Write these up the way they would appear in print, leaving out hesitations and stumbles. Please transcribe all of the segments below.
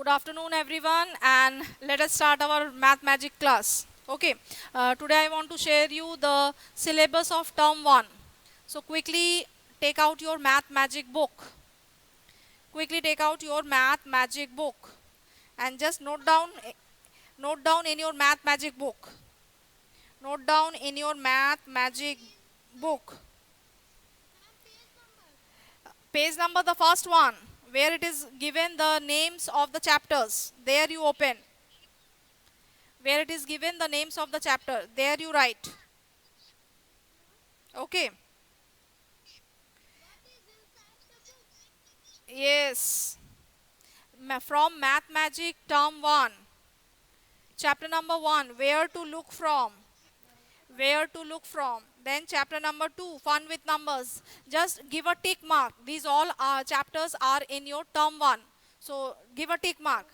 Good afternoon, everyone, and let us start our math magic class. Okay, today I want to share you the syllabus of term 1. So quickly take out your math magic book. Quickly take out your math magic book and just note down in your math magic book. Note down in your math magic book. Page number, the first one, where it is given the names of the chapters. There you open. Where it is given the names of the chapter, there you write. Okay. Yes. From Math Magic term 1. Chapter number 1, where to look from. Where to look from. Then chapter number 2, fun with numbers. Just give a tick mark. These all chapters are in your term 1. So give a tick mark.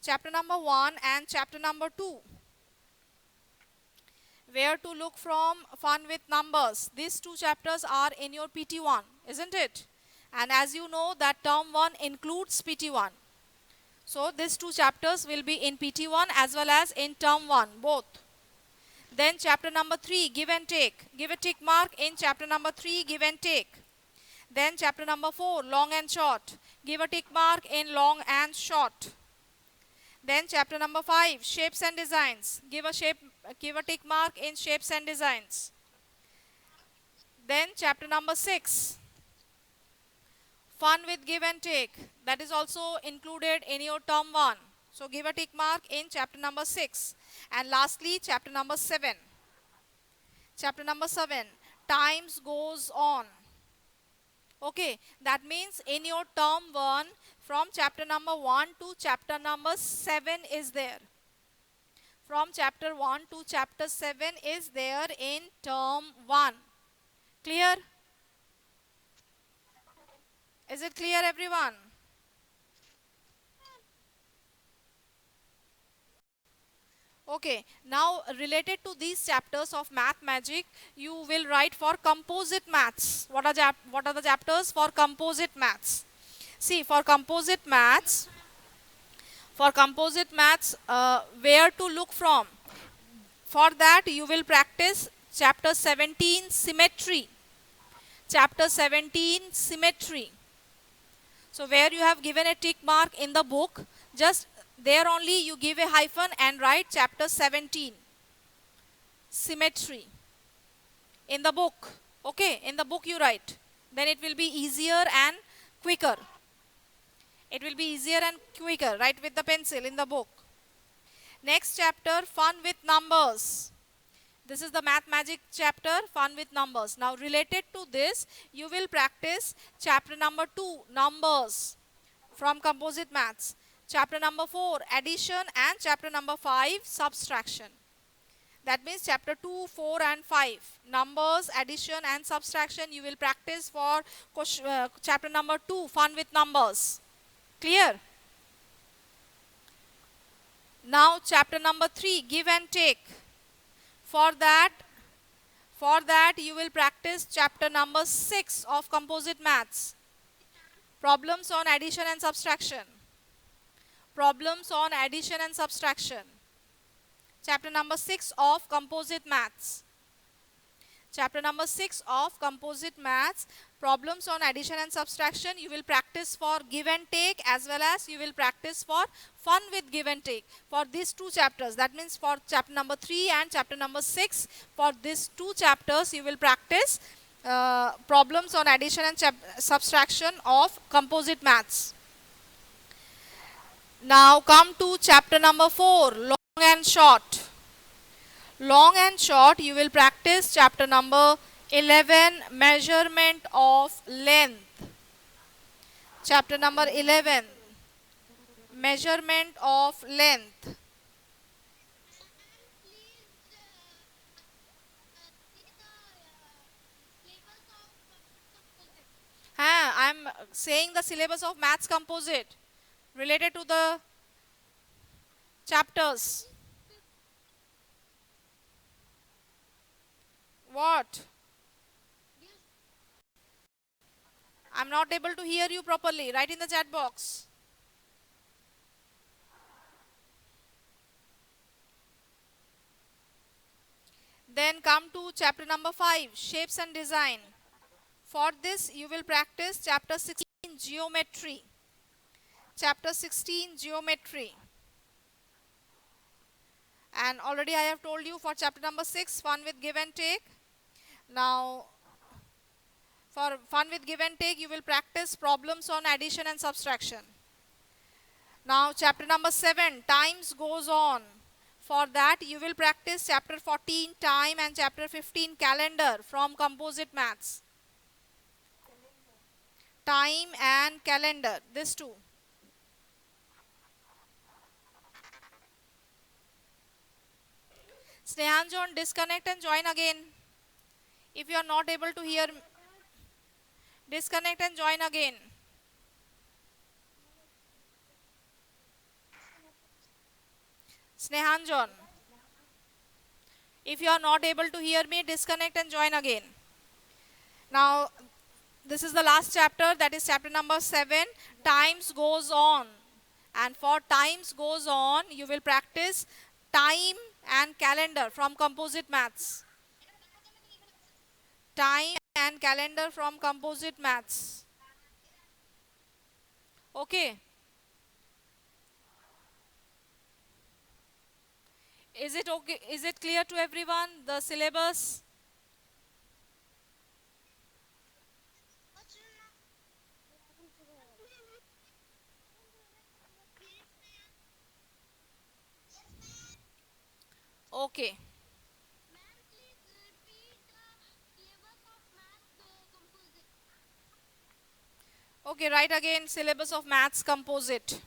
Chapter number 1 and chapter number 2. Where to look from, fun with numbers. These two chapters are in your PT1, isn't it? And as you know that term 1 includes PT1. So these two chapters will be in PT1 as well as in term 1, both. Then chapter number 3, give and take. Give a tick mark in chapter number 3, give and take. Then chapter number 4, long and short. Give a tick mark in long and short. Then chapter number 5, shapes and designs. Give a tick mark in shapes and designs. Then chapter number 6, fun with give and take. That is also included in your term 1. So give a tick mark in chapter number 6. And lastly, chapter number 7. Chapter number 7, times goes on. Okay, that means in your term 1, from chapter number 1 to chapter number 7 is there. From chapter 1 to chapter 7 is there in term 1. Clear? Is it clear, everyone? Okay, now related to these chapters of Math Magic, you will write for composite maths. What are the chapters for composite maths? See, for composite maths, where to look from? For that, you will practice chapter 17, symmetry. Chapter 17, symmetry. So where you have given a tick mark in the book, just there only you give a hyphen and write chapter 17, symmetry, in the book. Okay, in the book you write. Then it will be easier and quicker. It will be easier and quicker. Write with the pencil in the book. Next chapter, fun with numbers. This is the Math Magic chapter, fun with numbers. Now related to this, you will practice chapter number 2, numbers, from composite maths. Chapter number 4, addition, and chapter number 5, subtraction. That means chapter 2, 4 and 5, numbers, addition and subtraction, you will practice for chapter number 2, fun with numbers. Clear? Now chapter number 3, give and take. For that you will practice chapter number 6 of composite maths. Problems on addition and subtraction. Problems on addition and subtraction. Chapter number 6 of composite maths. Chapter number 6 of composite maths, problems on addition and subtraction, you will practice for give and take as well as you will practice for fun with give and take. For these two chapters, that means for chapter number 3 and chapter number 6, for these two chapters you will practice problems on addition and subtraction of composite maths. Now come to chapter number 4, long and short. Long and short, you will practice chapter number 11, measurement of length. Chapter number 11, measurement of length. I am saying the syllabus of maths composite related to the chapters. What? I'm not able to hear you properly. Write in the chat box. Then come to chapter number 5, shapes and design. For this you will practice chapter 16, geometry. Chapter 16, geometry. And already I have told you for chapter number 6, fun with give and take. Now, for fun with give and take, you will practice problems on addition and subtraction. Now, chapter number 7, times goes on. For that, you will practice chapter 14, time, and chapter 15, calendar from composite maths. Time and calendar, these two. Snehanjan, disconnect and join again. If you are not able to hear, disconnect and join again. Snehanjan, if you are not able to hear me, disconnect and join again. Now, this is the last chapter, that is chapter number 7, times goes on. And for times goes on, you will practice time and calendar from composite maths. Time and calendar from composite maths. Okay. Is it okay? Is it clear to everyone, the syllabus? Okay. Okay, write again syllabus of maths composite.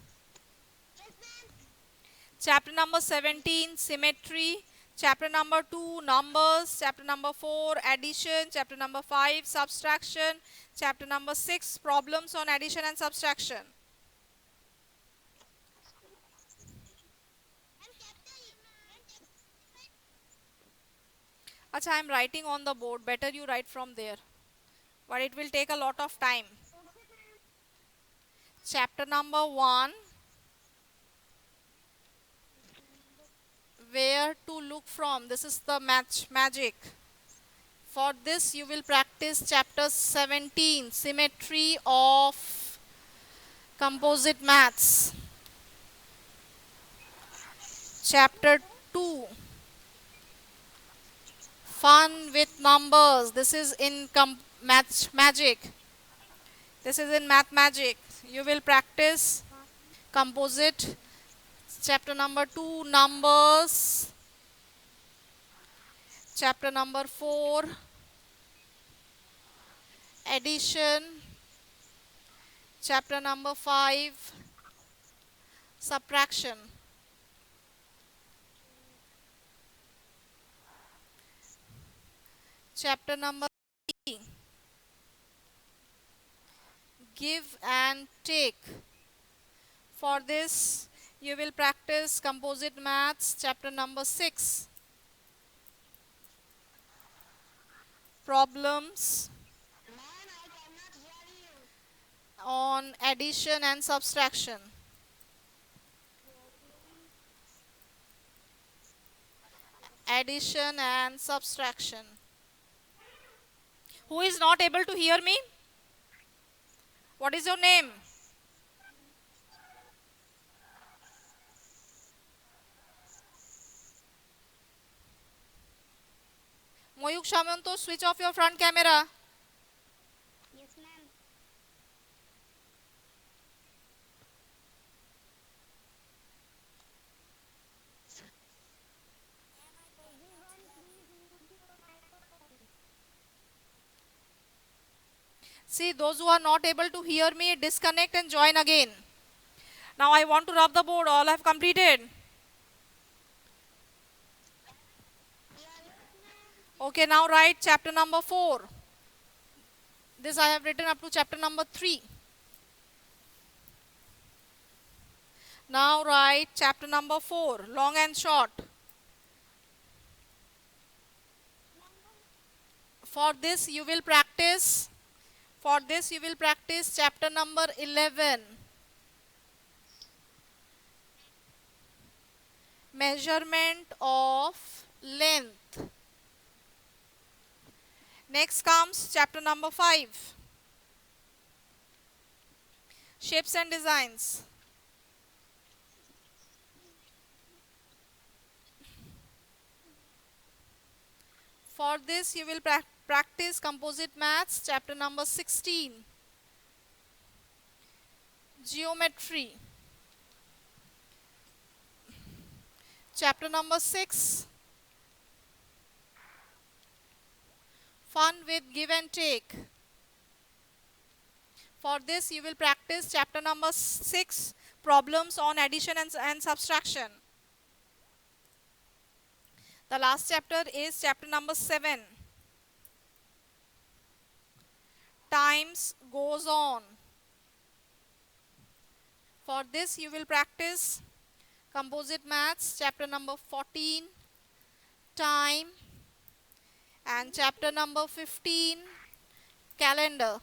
Chapter number 17, symmetry. Chapter number 2, numbers. Chapter number 4, addition. Chapter number 5, subtraction. Chapter number 6, problems on addition and subtraction. Acha, I am writing on the board. Better you write from there. But it will take a lot of time. Chapter number 1, where to look from. This is the magic. For this you will practice chapter 17, symmetry of composite maths. Chapter 2, fun with numbers. This is in math magic. This is in math magic. You will practice composite. Chapter number 2, numbers. Chapter number 4, addition. Chapter number 5, subtraction. Chapter number 3, give and take. For this, you will practice composite maths, chapter number 6, problems on addition and subtraction. Addition and subtraction. Who is not able to hear me? What is your name? Moyuk Shamanto, switch off your front camera. Yes, ma'am. See, those who are not able to hear me, disconnect and join again. Now I want to rub the board. All have completed. Okay, now write chapter number 4. This I have written up to chapter number 3. Now write chapter number 4, long and short. For this you will practice chapter number 11. Measurement of length. Next comes chapter number 5. Shapes and designs. For this you will practice composite maths, chapter number 16. Geometry. Chapter number 6. Fun with give and take. For this you will practice chapter number 6, problems on addition and subtraction. The last chapter is chapter number 7. Times goes on. For this you will practice composite maths, chapter number 14, time, and chapter number 15, calendar.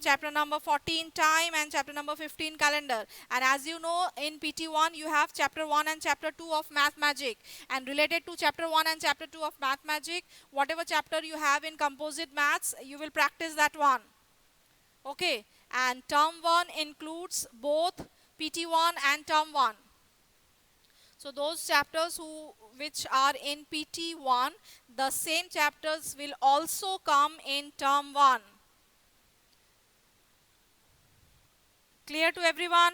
Chapter number 14, time, and chapter number 15, calendar. And as you know, in PT1 you have chapter 1 and chapter 2 of Math Magic. And related to chapter 1 and chapter 2 of Math Magic, whatever chapter you have in composite maths, you will practice that one. Okay. And term 1 includes both PT1 and term 1. So those chapters which are in PT1, the same chapters will also come in term 1. Clear to everyone?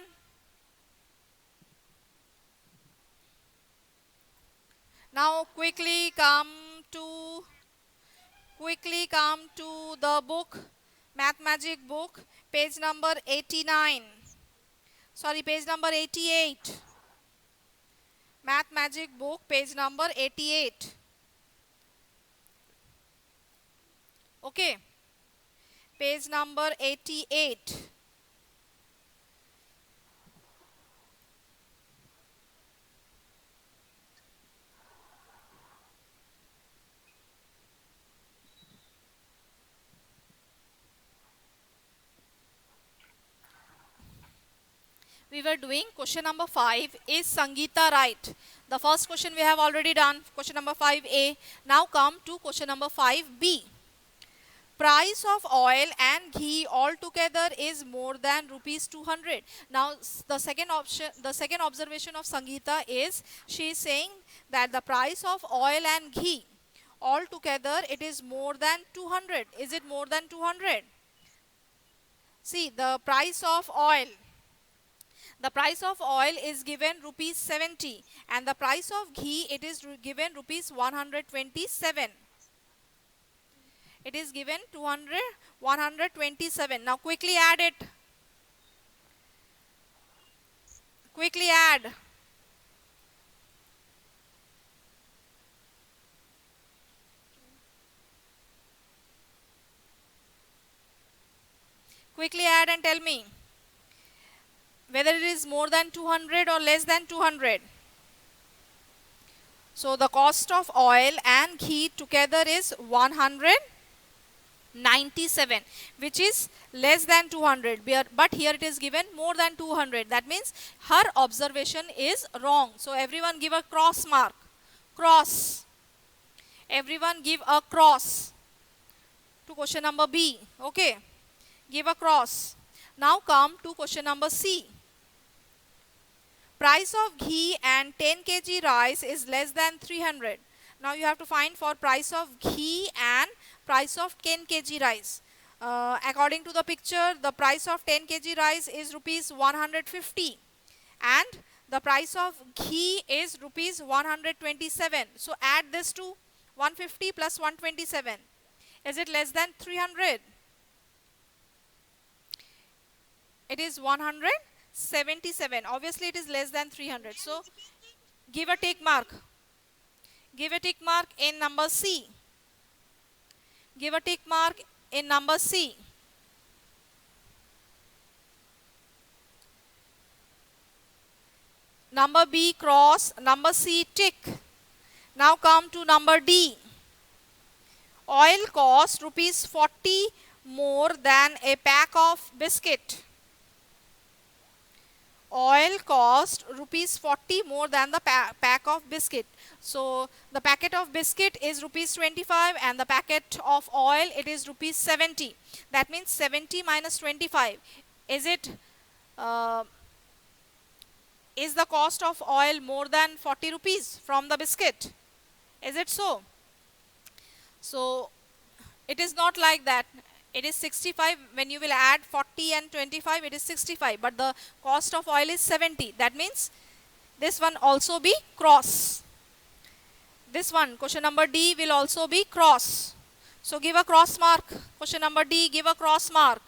Now quickly come to the book, Math Magic book, page number 89. Sorry, page number 88. Math Magic book, page number 88. Okay. Page number 88. We were doing question number 5. Is Sangeeta right? The first question we have already done, question number 5A. Now come to question number 5B. Price of oil and ghee altogether is more than rupees 200. Now the second observation of Sangeeta is, she is saying that the price of oil and ghee altogether it is more than 200. Is it more than 200? See, the price of oil. The price of oil is given rupees 70 and the price of ghee it is given rupees 127. It is given 127. Now quickly add it. Quickly add. Quickly add and tell me whether it is more than 200 or less than 200. So the cost of oil and ghee together is 197, which is less than 200. But here it is given more than 200. That means her observation is wrong. So everyone give a cross mark. Cross. Everyone give a cross to question number B. Okay. Give a cross. Now come to question number C. Price of ghee and 10 kg rice is less than 300. Now you have to find for price of ghee and price of 10 kg rice. According to the picture, the price of 10 kg rice is rupees 150 and the price of ghee is rupees 127. So add this to 150 plus 127. Is it less than 300? It is 177. Obviously it is less than 300. So give a tick mark. Give a tick mark in number C. Give a tick mark in number C. Number B cross, number C tick. Now come to number D. Oil cost rupees 40 more than a pack of biscuit. oil cost rupees 40 more than the pack of biscuit. So the packet of biscuit is rupees 25 and the packet of oil it is rupees 70. That means 70 minus 25. Is it is the cost of oil more than 40 rupees from the biscuit? Is it so? So it is not like that. It is 65. When you will add 40 and 25, it is 65. But the cost of oil is 70. That means this one also be cross. This one, question number D, will also be cross. So give a cross mark. Question number D, give a cross mark.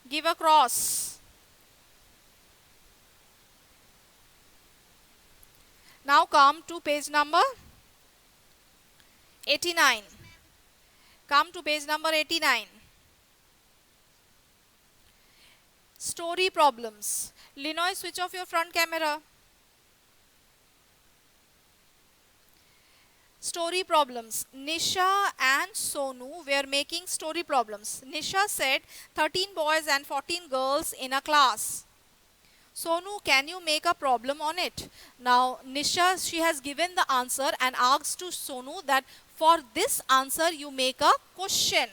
Give a cross. Now come to page number 89. Come to page number 89. Story problems. Linoy, switch off your front camera. Story problems. Nisha and Sonu were making story problems. Nisha said 13 boys and 14 girls in a class. Sonu, can you make a problem on it? Now, Nisha, she has given the answer and asked to Sonu that for this answer you make a question.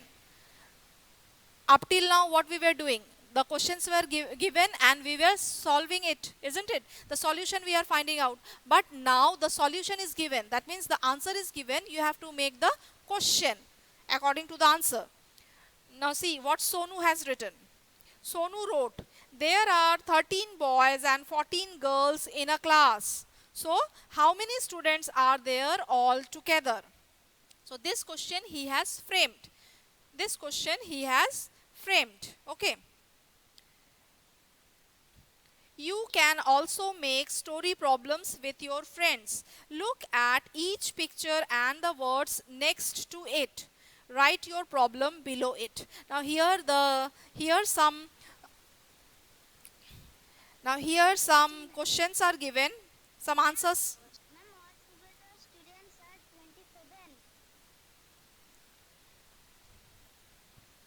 Up till now, what we were doing? The questions were given and we were solving it, isn't it? The solution we are finding out. But now the solution is given. That means the answer is given. You have to make the question according to the answer. Now see what Sonu has written. Sonu wrote, there are 13 boys and 14 girls in a class. So how many students are there all together? So this question he has framed. This question he has framed. Okay. You can also make story problems with your friends. Look at each picture and the words next to it. Write your problem below it. Now here some questions are given, some answers. Ma'am, altogether students are 27.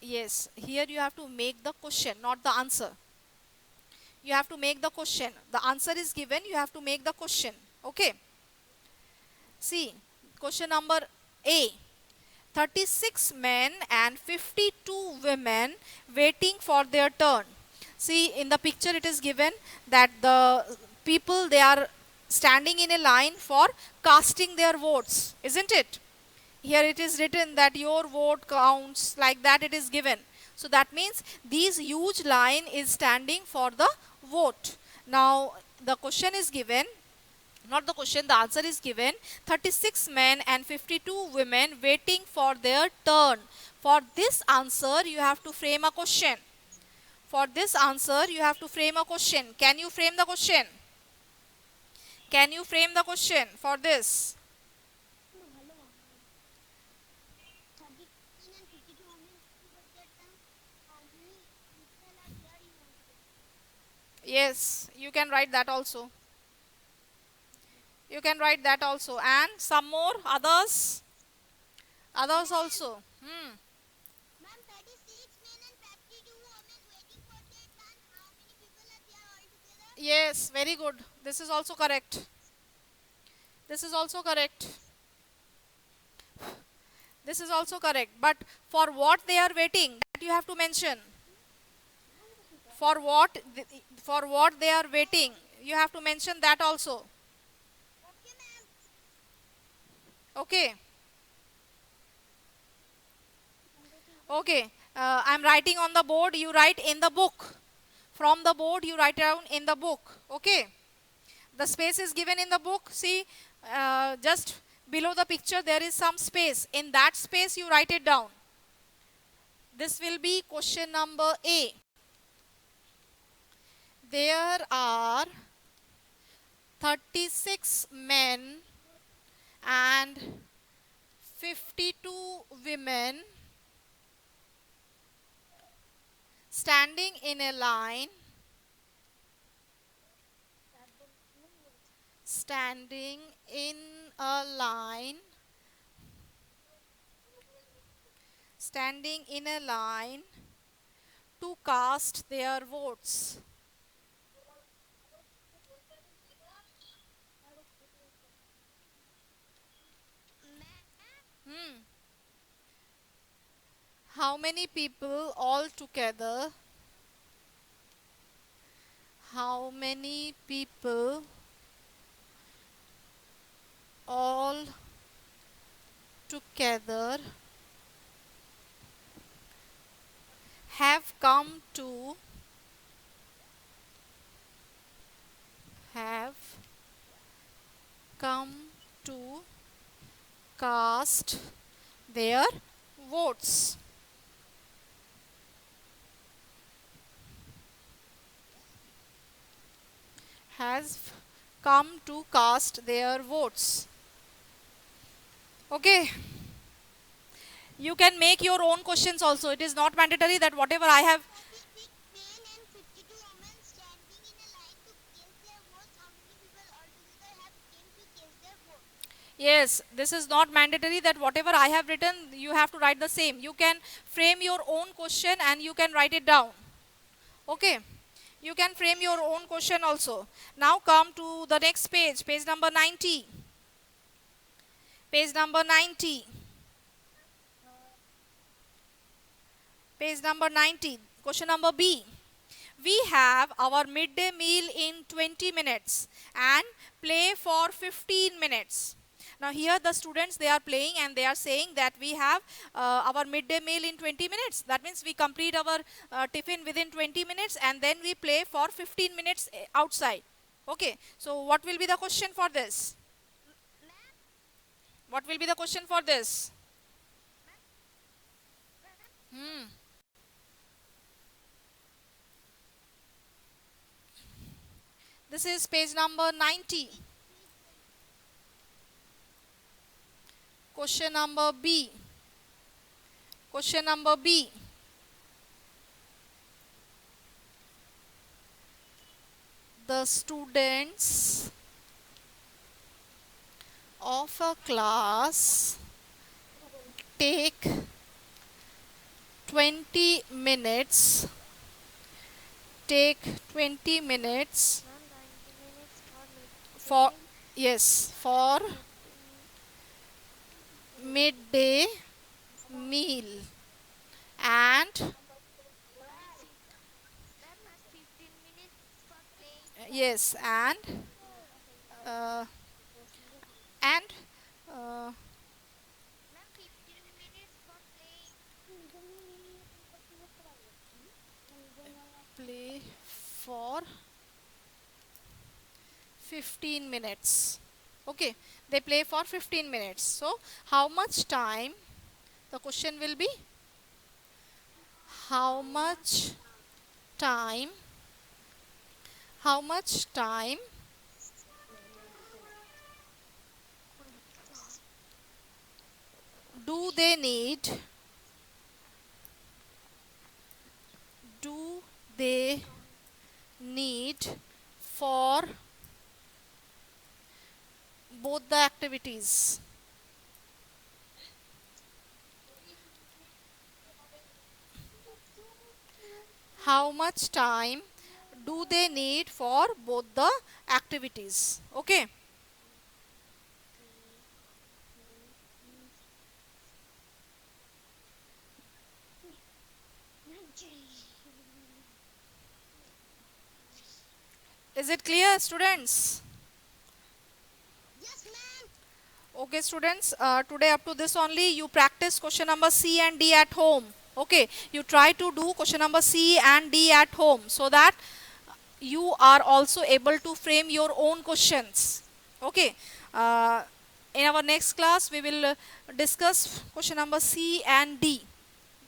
Yes, here you have to make the question, not the answer. You have to make the question. The answer is given, you have to make the question. Okay. See, question number A. 36 men and 52 women waiting for their turn. See, in the picture it is given that the people, they are standing in a line for casting their votes, isn't it? Here it is written that your vote counts, like that it is given. So that means this huge line is standing for the vote. Now the question is given, not the question, the answer is given. 36 men and 52 women waiting for their turn. For this answer you have to frame a question. For this answer you have to frame a question. Can you frame the question? Can you frame the question for this? 39 and 52 how many people at that time? How many people are there in one place? Yes, you can write that also. You can write that also. And some more others. Others also. Ma'am, 36 men and 52 women waiting for their turn. How many people are there all together? Yes, very good. This is also correct. This is also correct. This is also correct. But for what they are waiting, that you have to mention. For what they are waiting, you have to mention that also. Okay, ma'am. Okay. Okay. I'm writing on the board. You write in the book. From the board, you write down in the book. Okay. The space is given in the book. See, just below the picture, there is some space. In that space, you write it down. This will be question number A. There are 36 men and 52 women standing in a line, standing in a line, standing in a line to cast their votes? Ma'am, Hmm. How many people all together? How many people all together have have come to cast their votes? Has come to cast their votes. Okay, you can make your own questions also. It is not mandatory that whatever I have. 36 men and 52 women standing in a line to cast their votes. How many people altogether have came to cast their votes? Yes, this is not mandatory that whatever I have written, you have to write the same. You can frame your own question and you can write it down. Okay, you can frame your own question also. Now come to the next page, page number 90. Page number 90. Page number 90. Question number B. We have our midday meal in 20 minutes and play for 15 minutes. Now here the students, they are playing and they are saying that we have our midday meal in 20 minutes. That means we complete our tiffin within 20 minutes and then we play for 15 minutes outside. Okay, so what will be the question for this? Ma'am, What will be the question for this? Hmm. This is page number 90. Question number B. Question number B. The students of a class take 20 minutes. Take 20 minutes ma'am, 90 minutes for for, yes, for midday meal and, ma'am, 15 minutes for playing. yes, uh, and uh, Ma'am, 15 minutes for playing. play for 15 minutes. Okay, they play for 15 minutes. So how much time, the question will be, how much time, how much time do they need, do they need for both the activities? How much time do they need for both the activities? Okay. Is it clear, students? Yes, ma'am. Okay, students, today up to this only, you practice question number C and D at home. Okay, you try to do question number C and D at home so that you are also able to frame your own questions. Okay, uh, in our next class, we will discuss question number C and D.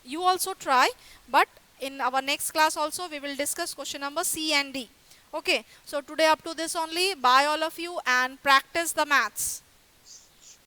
You also try, but in our next class also, we will discuss question number C and D. Okay, so today up to this only. Bye all of you and practice the maths.